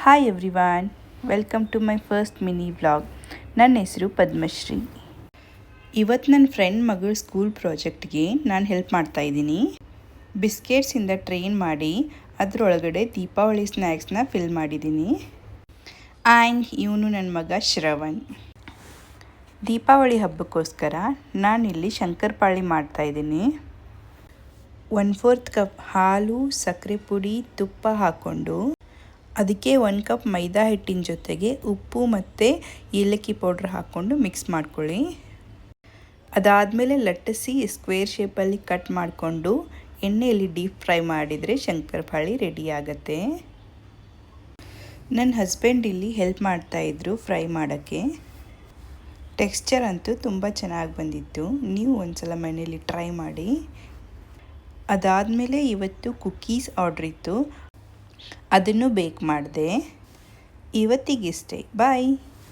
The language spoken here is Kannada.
Hi everyone, welcome to my first mini vlog. ನನ್ನ ಹೆಸರು ಪದ್ಮಶ್ರೀ. ಇವತ್ತು ನನ್ನ ಫ್ರೆಂಡ್ ಮಗಳ ಸ್ಕೂಲ್ ಪ್ರಾಜೆಕ್ಟ್ಗೆ ನಾನು ಹೆಲ್ಪ್ ಮಾಡ್ತಾಯಿದ್ದೀನಿ. ಬಿಸ್ಕೆಟ್ಸಿಂದ ಟ್ರೈನ್ ಮಾಡಿ ಅದರೊಳಗಡೆ ದೀಪಾವಳಿ ಸ್ನ್ಯಾಕ್ಸ್ನ ಫಿಲ್ ಮಾಡಿದ್ದೀನಿ. ಆ್ಯಂಡ್ ಇವನು ನನ್ನ ಮಗ ಶ್ರವಣ್. ದೀಪಾವಳಿ ಹಬ್ಬಕ್ಕೋಸ್ಕರ ನಾನಿಲ್ಲಿ ಶಂಕರಪಾಳಿ ಮಾಡ್ತಾಯಿದ್ದೀನಿ. 1/4 ಕಪ್ ಹಾಲು, ಸಕ್ಕರೆ ಪುಡಿ, ತುಪ್ಪ ಹಾಕ್ಕೊಂಡು ಅದಕ್ಕೆ 1 ಕಪ್ ಮೈದಾ ಹಿಟ್ಟಿನ ಜೊತೆಗೆ ಉಪ್ಪು ಮತ್ತು ಏಲಕ್ಕಿ ಪೌಡ್ರ್ ಹಾಕ್ಕೊಂಡು ಮಿಕ್ಸ್ ಮಾಡ್ಕೊಳ್ಳಿ. ಅದಾದಮೇಲೆ ಲಟ್ಟಿಸಿ ಸ್ಕ್ವೇರ್ ಶೇಪಲ್ಲಿ ಕಟ್ ಮಾಡಿಕೊಂಡು ಎಣ್ಣೆಯಲ್ಲಿ ಡೀಪ್ ಫ್ರೈ ಮಾಡಿದರೆ ಶಂಕರಪಾಳಿ ರೆಡಿ ಆಗುತ್ತೆ. ನನ್ನ ಹಸ್ಬೆಂಡ್ ಇಲ್ಲಿ ಹೆಲ್ಪ್ ಮಾಡ್ತಾಯಿದ್ರು ಫ್ರೈ ಮಾಡೋಕ್ಕೆ. ಟೆಕ್ಸ್ಚರ್ ಅಂತೂ ತುಂಬ ಚೆನ್ನಾಗಿ ಬಂದಿತ್ತು. ನೀವು ಒಂದ್ಸಲ ಮನೇಲಿ ಟ್ರೈ ಮಾಡಿ. ಅದಾದಮೇಲೆ ಇವತ್ತು ಕುಕ್ಕೀಸ್ ಆರ್ಡ್ರ್ ಇತ್ತು, ಅದನ್ನು ಬೇಕ್ ಮಾಡಿದೆ. ಇವತ್ತಿಗಿಷ್ಟೇ, ಬಾಯ್.